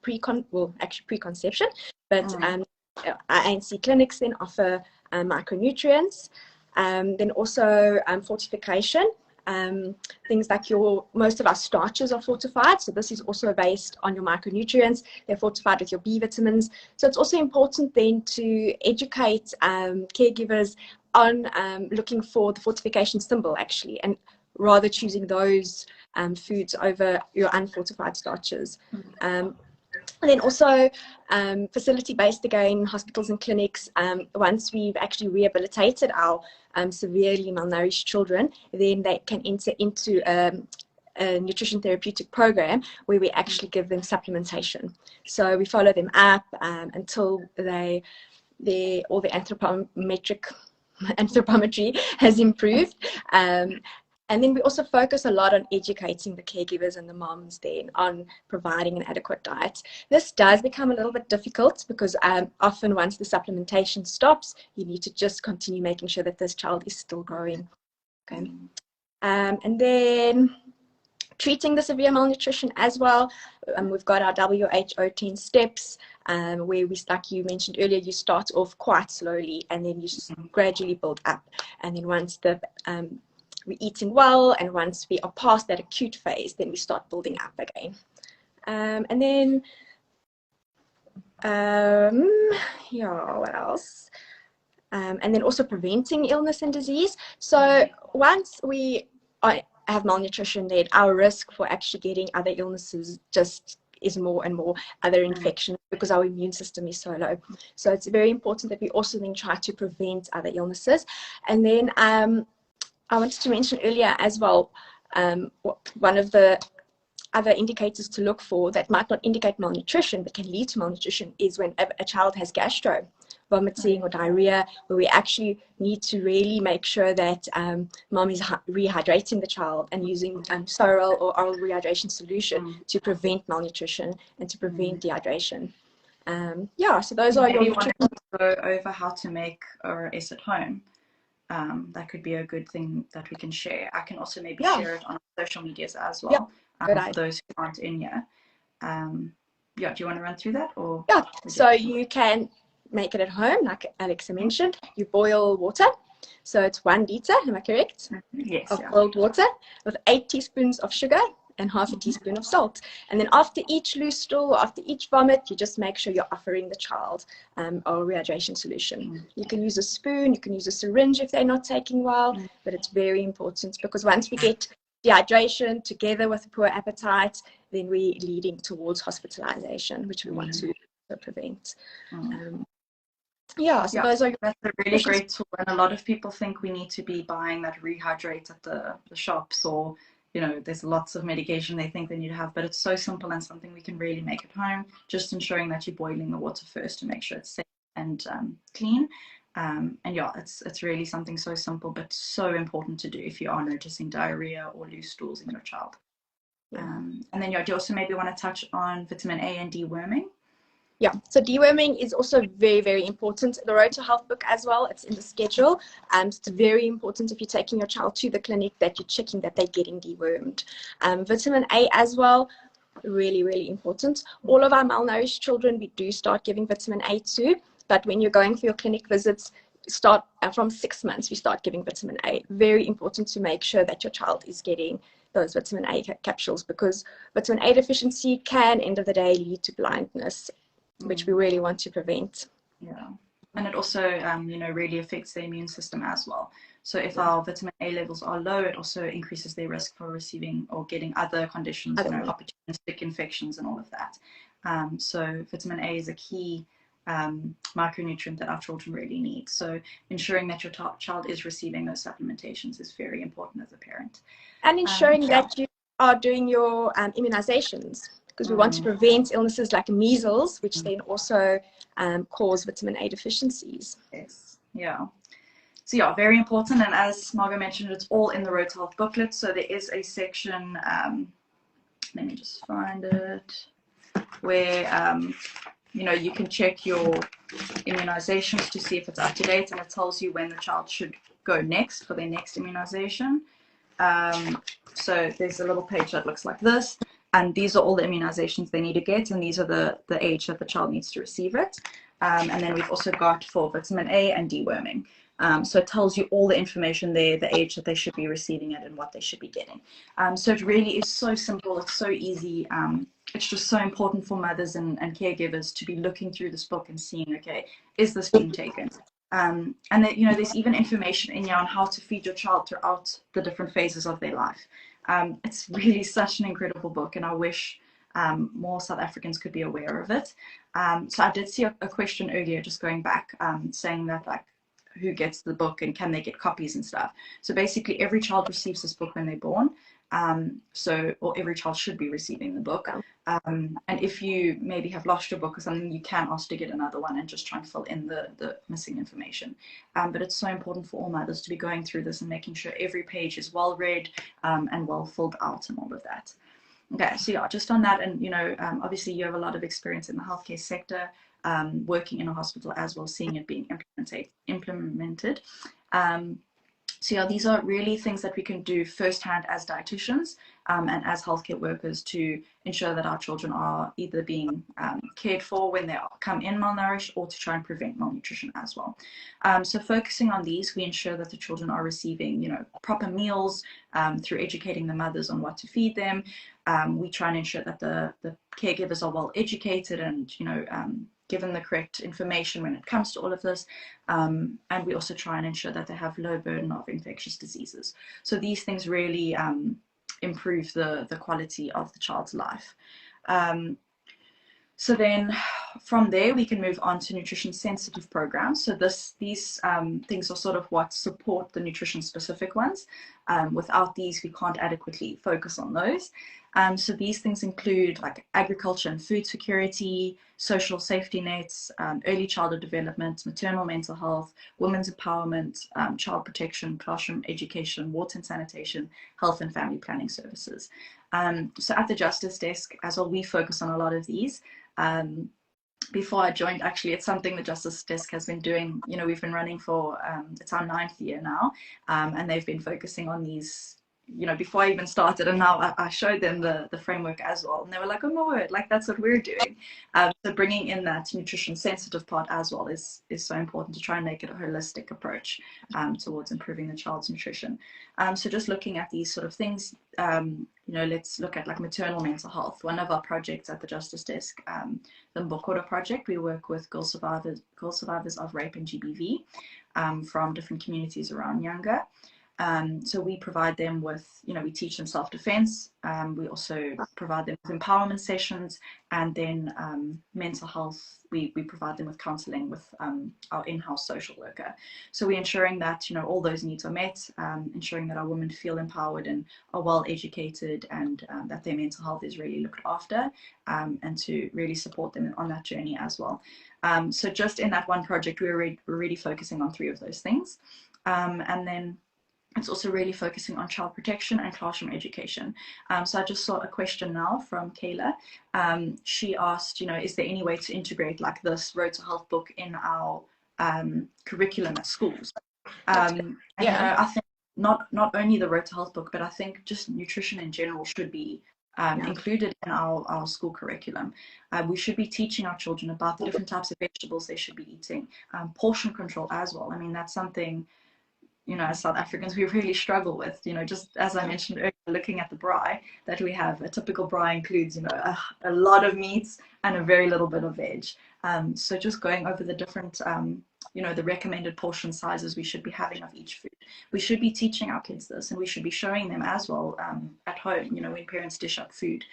pre-conception, but our ANC clinics then offer micronutrients. Then also fortification. Things like most of our starches are fortified, so this is also based on your micronutrients. They're fortified with your B vitamins, so it's also important then to educate caregivers on looking for the fortification symbol actually, and rather choosing those foods over your unfortified starches. And then also facility-based again, hospitals and clinics. Once we've actually rehabilitated our severely malnourished children, then they can enter into a nutrition therapeutic program where we actually give them supplementation. So we follow them up until all the anthropometric anthropometry has improved. And then we also focus a lot on educating the caregivers and the moms then on providing an adequate diet. This does become a little bit difficult because often once the supplementation stops, you need to just continue making sure that this child is still growing. Okay. And then treating the severe malnutrition as well. We've got our WHO 10 steps where we, like you mentioned earlier, you start off quite slowly and then you gradually build up. And then once we're eating well and once we are past that acute phase, then we start building up again. And then, yeah, what else? And then also preventing illness and disease. So once we have malnutrition, then our risk for actually getting other illnesses just is more and more, other infections, because our immune system is so low. So it's very important that we also then try to prevent other illnesses. And then I wanted to mention earlier as well, one of the other indicators to look for that might not indicate malnutrition but can lead to malnutrition is when a child has gastro, vomiting or diarrhea, where we actually need to really make sure that mom is rehydrating the child and using sterile or oral rehydration solution to prevent malnutrition and to prevent dehydration. Yeah, so those are your nutrition. Want to go over how to make RS at home. That could be a good thing that we can share. I can also maybe share it on social medias as well, for those who aren't in here. Yeah, do you want to run through that? Or yeah, so you can make it at home, like Alexa mentioned. You boil water. So it's 1 liter, am I correct? Yes. Of boiled water with 8 teaspoons of sugar and half a teaspoon of salt. And then after each loose stool, after each vomit, you just make sure you're offering the child oral rehydration solution. You can use a spoon, you can use a syringe if they're not taking well, but it's very important because once we get dehydration together with poor appetite, then we're leading towards hospitalization, which we want to prevent. Yeah, so those are that's a really great tool, and a lot of people think we need to be buying that Rehydrate at the shops, or there's lots of medication they think they need to have, but it's so simple and something we can really make at home, just ensuring that you're boiling the water first to make sure it's safe and clean. And yeah, it's really something so simple but so important to do if you are noticing diarrhea or loose stools in your child. And then do you also maybe want to touch on vitamin A and deworming? Yeah, so deworming is also very, very important. The Road to Health book as well, it's in the schedule. It's very important if you're taking your child to the clinic that you're checking that they're getting dewormed. Vitamin A as well, really, really important. All of our malnourished children, we do start giving vitamin A to, but when you're going for your clinic visits, start from 6 months, we start giving vitamin A. Very important to make sure that your child is getting those vitamin A capsules, because vitamin A deficiency can, end of the day, lead to blindness, which we really want to prevent. Yeah, and it also really affects the immune system as well. So if our vitamin A levels are low, it also increases their risk for receiving or getting other conditions, opportunistic infections and all of that. So vitamin A is a key micronutrient that our children really need. So ensuring that your child is receiving those supplementations is very important as a parent. And ensuring that you are doing your immunizations, because we want to prevent illnesses like measles, which then also cause vitamin A deficiencies. Yes, yeah. So yeah, very important. And as Margot mentioned, it's all in the Road to Health booklet. So there is a section, let me just find it, where you can check your immunizations to see if it's up to date, and it tells you when the child should go next for their next immunization. So there's a little page that looks like this, and these are all the immunizations they need to get, and these are the age that the child needs to receive it. And then we've also got for vitamin A and deworming. So it tells you all the information there, the age that they should be receiving it and what they should be getting. So it really is so simple, it's so easy. It's just so important for mothers and caregivers to be looking through this book and seeing, okay, is this being taken? And that, there's even information in here on how to feed your child throughout the different phases of their life. It's really such an incredible book, and I wish more South Africans could be aware of it. So I did see a question earlier, just going back, saying that, like, who gets the book and can they get copies and stuff. So basically every child receives this book when they're born. Or every child should be receiving the book. And if you maybe have lost your book or something, you can ask to get another one and just try and fill in the missing information. But it's so important for all mothers to be going through this and making sure every page is well read and well filled out and all of that. Okay, so yeah, just on that, and obviously you have a lot of experience in the healthcare sector, working in a hospital as well, seeing it being implemented. So yeah, these are really things that we can do firsthand as dietitians and as healthcare workers to ensure that our children are either being cared for when they come in malnourished, or to try and prevent malnutrition as well. So focusing on these, we ensure that the children are receiving, proper meals through educating the mothers on what to feed them. We try and ensure that the caregivers are well educated and, given the correct information when it comes to all of this. And we also try and ensure that they have low burden of infectious diseases. So these things really improve the quality of the child's life. So then from there, we can move on to nutrition sensitive programs. So these things are sort of what support the nutrition specific ones. Without these, we can't adequately focus on those. So these things include like agriculture and food security, social safety nets, early childhood development, maternal mental health, women's empowerment, child protection, classroom education, water and sanitation, health and family planning services. So at the Justice Desk as well, we focus on a lot of these. Before I joined, actually, it's something the Justice Desk has been doing. We've been running for, it's our 9th year now, and they've been focusing on these, before I even started, and now I showed them the framework as well, and they were like, oh my word, like that's what we're doing. So bringing in that nutrition sensitive part as well is so important to try and make it a holistic approach towards improving the child's nutrition. So just looking at these sort of things, let's look at like maternal mental health. One of our projects at the Justice Desk, the Mbokoro project, we work with girl survivors of rape and GBV from different communities around Nyanga. So we provide them with, we teach them self-defense. We also provide them with empowerment sessions, and then mental health, we provide them with counseling with our in-house social worker. So we're ensuring that, all those needs are met, ensuring that our women feel empowered and are well educated, and that their mental health is really looked after, and to really support them on that journey as well. So just in that one project, we're really focusing on 3 of those things. And then it's also really focusing on child protection and classroom education. So I just saw a question now from Kayla. She asked, is there any way to integrate like this Road to Health book in our curriculum at schools? And, I think not only the Road to Health book, but I think just nutrition in general should be included in our school curriculum. We should be teaching our children about the different types of vegetables they should be eating, portion control as well. I mean, that's something, as South Africans, we really struggle with, just as I mentioned earlier, looking at the braai that we have. A typical braai includes, a lot of meats and a very little bit of veg. So just going over the different, the recommended portion sizes we should be having of each food. We should be teaching our kids this, and we should be showing them as well at home, when parents dish up food,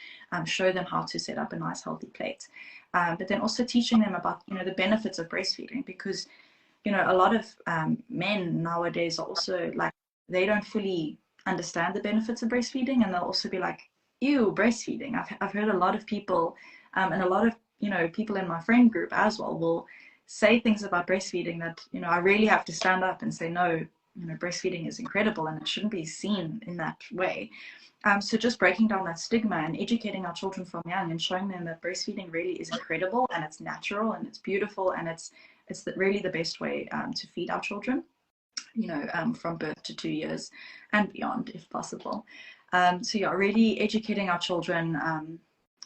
show them how to set up a nice healthy plate. But then also teaching them about, the benefits of breastfeeding, because a lot of men nowadays are also like, they don't fully understand the benefits of breastfeeding, and they'll also be like, ew, breastfeeding. I've heard a lot of people and a lot of people in my friend group as well will say things about breastfeeding that I really have to stand up and say, no, breastfeeding is incredible and it shouldn't be seen in that way. So just breaking down that stigma and educating our children from young and showing them that breastfeeding really is incredible, and it's natural and it's beautiful, and it's really the best way to feed our children, from birth to 2 years and beyond, if possible. So yeah, really educating our children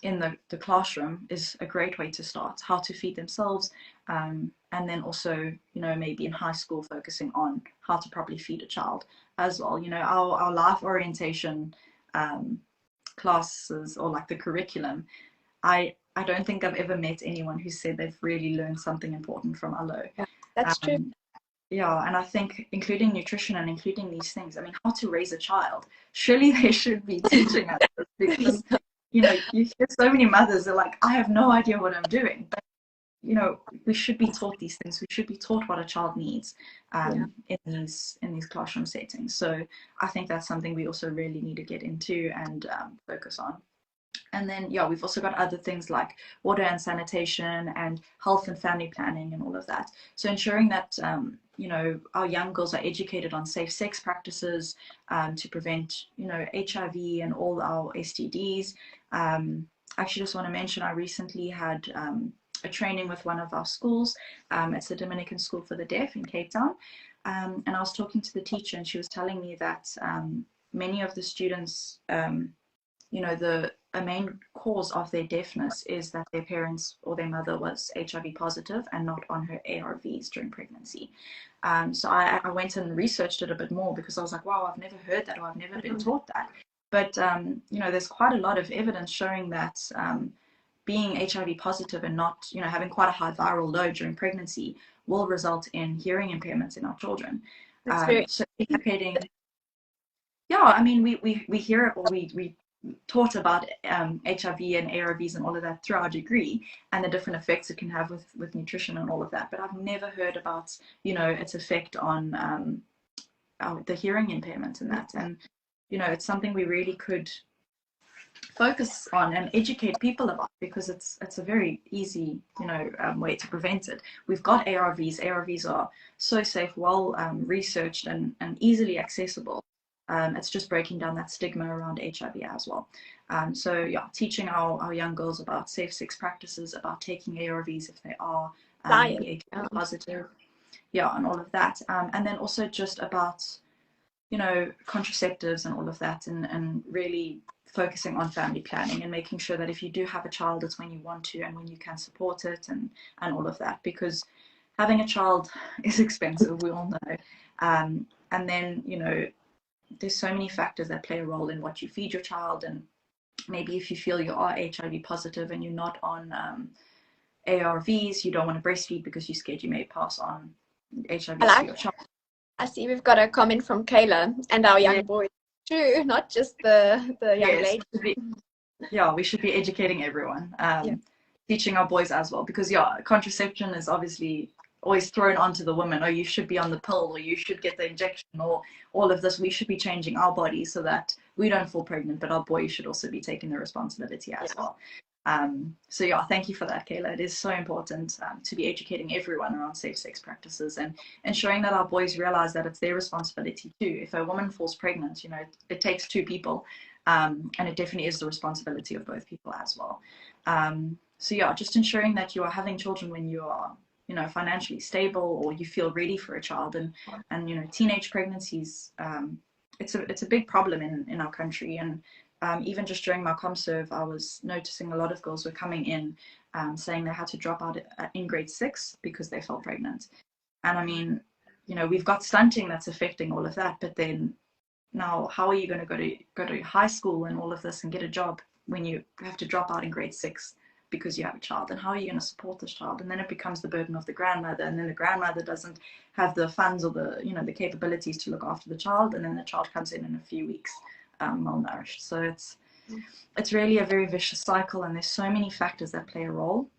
in the classroom is a great way to start, how to feed themselves, and then also, maybe in high school, focusing on how to properly feed a child as well. Our life orientation classes, or like the curriculum, I don't think I've ever met anyone who said they've really learned something important from Alo. Yeah, that's true. Yeah, and I think including nutrition and including these things, I mean, how to raise a child, surely they should be teaching us this, because, you hear so many mothers are like, I have no idea what I'm doing. But you know, we should be taught these things. We should be taught what a child needs in these classroom settings. So I think that's something we also really need to get into and focus on. And then, yeah, we've also got other things like water and sanitation and health and family planning and all of that. So ensuring that, you know, our young girls are educated on safe sex practices to prevent, you know, HIV and all our STDs. I actually just want to mention I recently had a training with one of our schools. It's the Dominican School for the Deaf in Cape Town. And I was talking to the teacher, and she was telling me that many of the students, you know, a main cause of their deafness is that their parents or their mother was HIV positive and not on her ARVs during pregnancy. So I went and researched it a bit more because I was like, wow, I've never heard that, or I've never been taught that. But, you know, there's quite a lot of evidence showing that being HIV positive and not, you know, having quite a high viral load during pregnancy will result in hearing impairments in our children. So educating, yeah, I mean, we hear it, or we taught about HIV and ARVs and all of that through our degree and the different effects it can have with nutrition and all of that. But I've never heard about, you know, its effect on the hearing impairment and that. And, you know, it's something we really could focus on and educate people about, because it's a very easy, you know, way to prevent it. We've got ARVs. ARVs are so safe, well researched and easily accessible. It's just breaking down that stigma around HIV as well. So yeah, teaching our young girls about safe sex practices, about taking ARVs if they are maybe HIV positive, yeah, and all of that. And then also just about, you know, contraceptives and all of that, and really focusing on family planning and making sure that if you do have a child, it's when you want to and when you can support it, and all of that, because having a child is expensive, we all know. And then, you know, there's so many factors that play a role in what you feed your child. And maybe if you feel you are HIV positive and you're not on ARVs, you don't want to breastfeed because you're scared you may pass on HIV to your child. I see we've got a comment from Kayla and our young boys too, not just the young lady. Yeah, we should be educating everyone, teaching our boys as well, because contraception is obviously always thrown onto the woman. Oh, you should be on the pill, or you should get the injection, or all of this. We should be changing our bodies so that we don't fall pregnant, but our boys should also be taking the responsibility as well. So yeah, thank you for that, Kayla. It is so important to be educating everyone around safe sex practices and ensuring that our boys realize that it's their responsibility too. If a woman falls pregnant, you know, it takes two people, and it definitely is the responsibility of both people as well. So yeah, just ensuring that you are having children when you are, you know, financially stable, or you feel ready for a child. And you know, teenage pregnancies, it's a big problem in our country. And even just during my ComServe, I was noticing a lot of girls were coming in saying they had to drop out in grade 6 because they fell pregnant. And I mean, you know, we've got stunting that's affecting all of that, but then now how are you going to go to high school and all of this and get a job when you have to drop out in grade 6 because you have a child? And how are you going to support this child? And then it becomes the burden of the grandmother, and then the grandmother doesn't have the funds or the, you know, the capabilities to look after the child, and then the child comes in a few weeks malnourished. So it's really a very vicious cycle, and there's so many factors that play a role,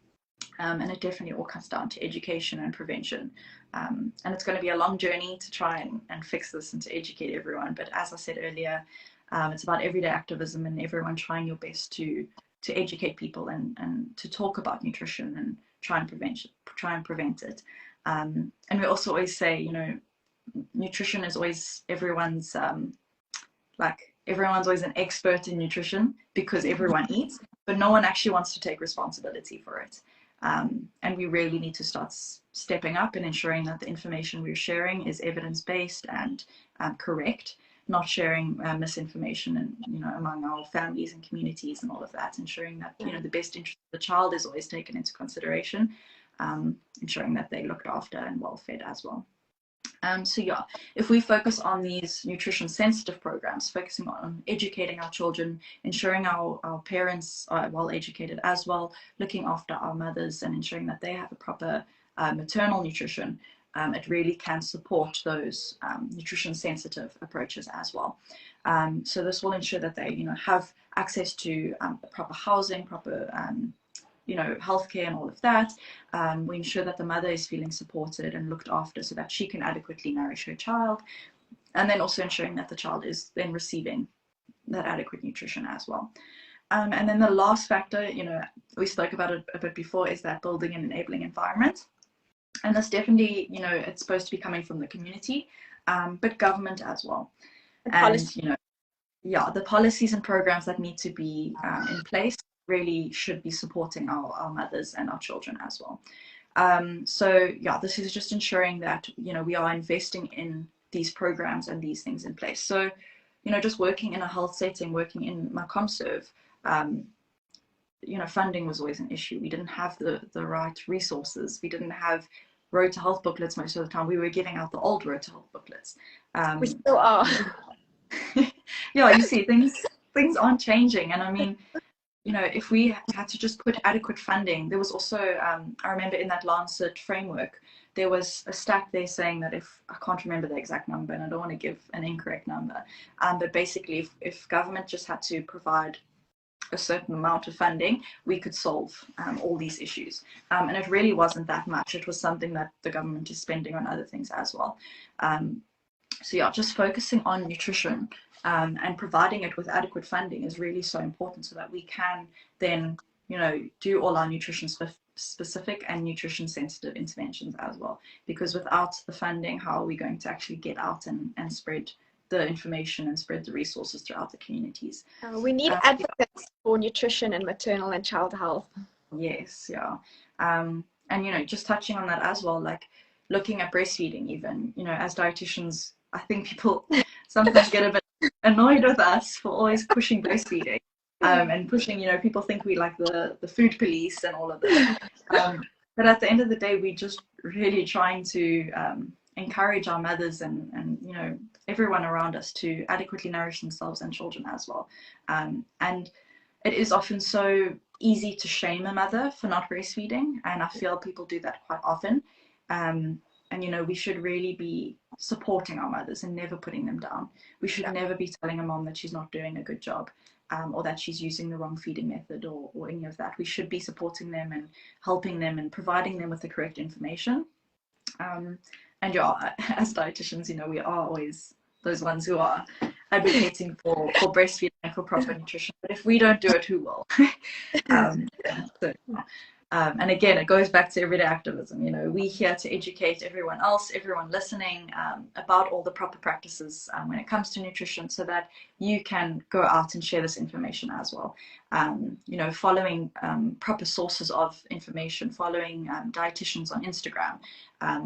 and it definitely all comes down to education and prevention. And it's going to be a long journey to try and fix this and to educate everyone. But as I said earlier, it's about everyday activism and everyone trying your best to educate people and to talk about nutrition and try and prevent it. And we also always say, you know, nutrition is always everyone's everyone's always an expert in nutrition because everyone eats, but no one actually wants to take responsibility for it. And we really need to start stepping up and ensuring that the information we're sharing is evidence-based and correct, not sharing misinformation and, you know, among our families and communities and all of that, ensuring that, you know, the best interest of the child is always taken into consideration, ensuring that they're looked after and well fed as well. So yeah, if we focus on these nutrition sensitive programs, focusing on educating our children, ensuring our parents are well educated as well, looking after our mothers and ensuring that they have a proper maternal nutrition, it really can support those nutrition sensitive approaches as well. So this will ensure that they, you know, have access to proper housing, proper healthcare and all of that. We ensure that the mother is feeling supported and looked after so that she can adequately nourish her child. And then also ensuring that the child is then receiving that adequate nutrition as well. And then the last factor, we spoke about it a bit before, is that building an enabling environment. And this definitely, it's supposed to be coming from the community, but government as well. And, the policies and programs that need to be in place really should be supporting our mothers and our children as well. This is just ensuring that, we are investing in these programs and these things in place. So, just working in a health setting, working in my ComServe, funding was always an issue. We didn't have the right resources. We didn't have Road to Health booklets most of the time. We were giving out the old Road to Health booklets. We still are. You see, things aren't changing. And I mean, if we had to just put adequate funding, there was also, I remember in that Lancet framework, there was a stat there saying that I can't remember the exact number and I don't want to give an incorrect number, but basically if government just had to provide a certain amount of funding, we could solve all these issues. And it really wasn't that much. It was something that the government is spending on other things as well. Just focusing on nutrition and providing it with adequate funding is really so important so that we can then, do all our nutrition specific and nutrition sensitive interventions as well. Because without the funding, how are we going to actually get out and spread the information and spread the resources throughout the communities? We need advocates for nutrition and maternal and child health. Yes, yeah. And, just touching on that as well, like looking at breastfeeding even, as dietitians, I think people sometimes get a bit annoyed with us for always pushing breastfeeding and pushing, people think we like the food police and all of that. But at the end of the day, we're just really trying to encourage our mothers and everyone around us to adequately nourish themselves and children as well. And it is often so easy to shame a mother for not breastfeeding, and I feel people do that quite often. And we should really be supporting our mothers and never putting them down. We should never be telling a mom that she's not doing a good job, or that she's using the wrong feeding method or any of that. We should be supporting them and helping them and providing them with the correct information. As dietitians, we are always those ones who are advocating for breastfeeding and for proper nutrition. But if we don't do it, who will? And again, it goes back to everyday activism. We're here to educate everyone else, everyone listening, about all the proper practices when it comes to nutrition, so that you can go out and share this information as well. Following proper sources of information, following dietitians on Instagram,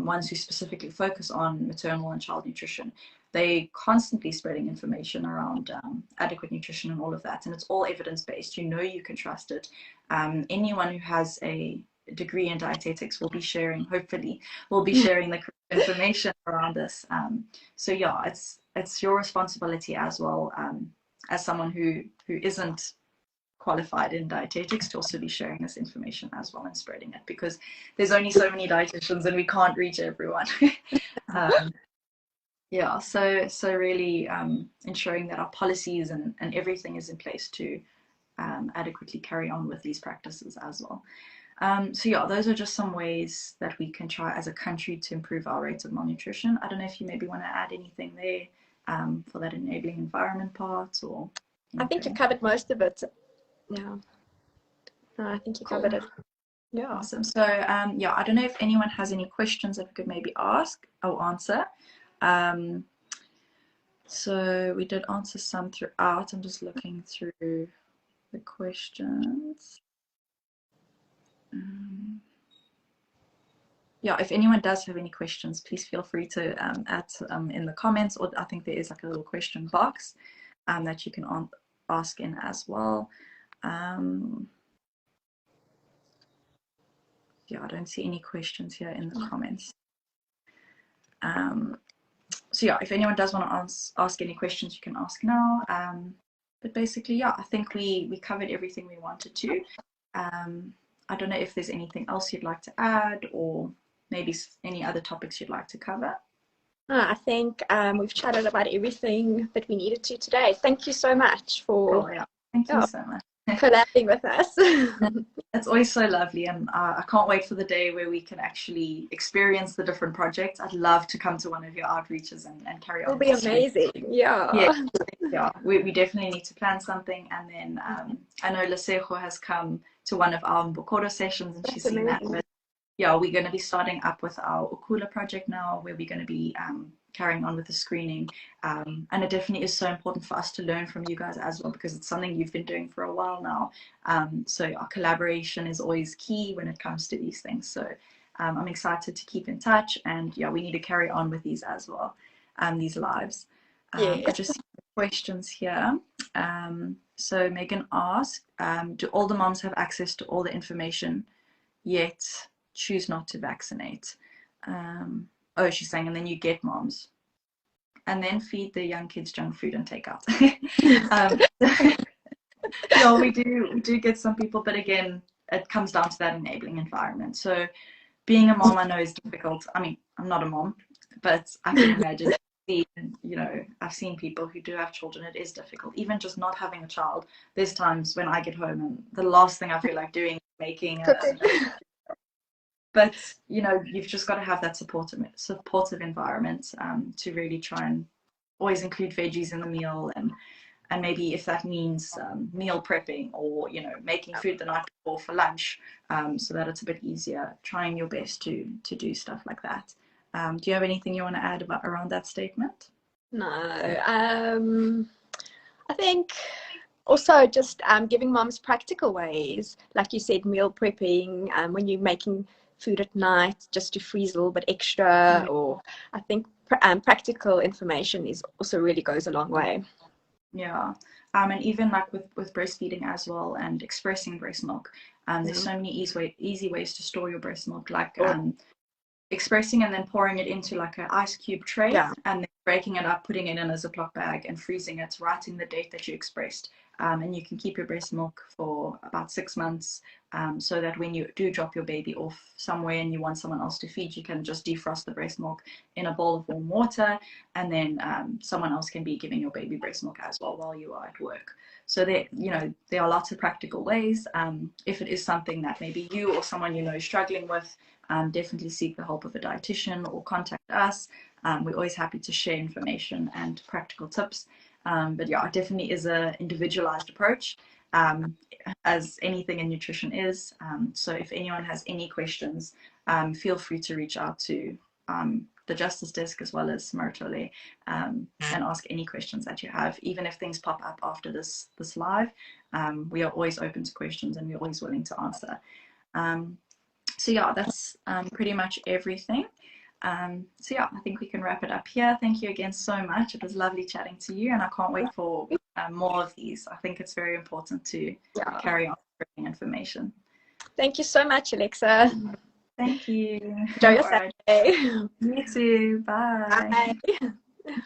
ones who specifically focus on maternal and child nutrition. They constantly spreading information around adequate nutrition and all of that, and it's all evidence-based. You can trust it. Anyone who has a degree in dietetics will be sharing, hopefully, the correct information around this. It's your responsibility as well, as someone who isn't qualified in dietetics, to also be sharing this information as well and spreading it, because there's only so many dietitians and we can't reach everyone. So really ensuring that our policies and everything is in place to adequately carry on with these practices as well. Those are just some ways that we can try as a country to improve our rates of malnutrition. I don't know if you maybe want to add anything there for that enabling environment part, or anything. I think you covered most of it. Yeah. No, I think you covered it. Yeah. Awesome. So I don't know if anyone has any questions that we could maybe ask or answer. So we did answer some throughout. I'm just looking through the questions. If anyone does have any questions, please feel free to add in the comments, or I think there is like a little question box that you can ask in as well. I don't see any questions here in the comments. If anyone does want to ask any questions, you can ask now. But basically, I think we covered everything we wanted to. I don't know if there's anything else you'd like to add, or maybe any other topics you'd like to cover. I think we've chatted about everything that we needed to today. Thank you so much for... Thank you so much. collabing with us. It's always so lovely, and I can't wait for the day where we can actually experience the different projects. I'd love to come to one of your outreaches and carry on. It'll be amazing. Yeah, Yeah. yeah. We definitely need to plan something, and then I know Lesejo has come to one of our Mbokoro sessions, and she's seen that. But yeah, we're going to be starting up with our Ukula project now, where we're going to be carrying on with the screening. And it definitely is so important for us to learn from you guys as well, because it's something you've been doing for a while now. So our collaboration is always key when it comes to these things. So I'm excited to keep in touch, and yeah, we need to carry on with these as well, these lives. I just see questions here. So Megan asked, do all the moms have access to all the information yet choose not to vaccinate? Oh, she's saying, and then you get moms and then feed the young kids junk food and take out. Yeah, we do get some people, but again, it comes down to that enabling environment. So being a mom, I know, is difficult. I mean, I'm not a mom, but I can imagine, you know, I've seen people who do have children. It is difficult. Even just not having a child, there's times when I get home and the last thing I feel like doing is making but you know, you've just got to have that supportive environment to really try and always include veggies in the meal, and maybe if that means meal prepping, or you know, making food the night before for lunch, so that it's a bit easier, trying your best to do stuff like that. Do you have anything you want to add around that statement? No, I think also just giving moms practical ways, like you said, meal prepping, when you're making food at night, just to freeze a little bit extra. Or I think practical information is also really goes a long way. Yeah, and even like with breastfeeding as well, and expressing breast milk, there's so many easy ways to store your breast milk, like expressing and then pouring it into like an ice cube tray, and then breaking it up, putting it in a Ziploc bag and freezing it, writing the date that you expressed, and you can keep your breast milk for about 6 months, so that when you do drop your baby off somewhere and you want someone else to feed, you can just defrost the breast milk in a bowl of warm water, and then someone else can be giving your baby breast milk as well while you are at work. So there are lots of practical ways. If it is something that maybe you or someone you know is struggling with, definitely seek the help of a dietitian or contact us. We're always happy to share information and practical tips. But yeah, it definitely is an individualized approach, as anything in nutrition is. So if anyone has any questions, feel free to reach out to the Justice Desk as well as Maritole, and ask any questions that you have. Even if things pop up after this live, we are always open to questions, and we're always willing to answer. So yeah, that's pretty much everything. So yeah, I think we can wrap it up here. Thank you again so much. It was lovely chatting to you, and I can't wait for more of these. I think it's very important to carry on spreading information. Thank you so much, Alexa. Thank you. Enjoy your Saturday. You too. Bye. Bye.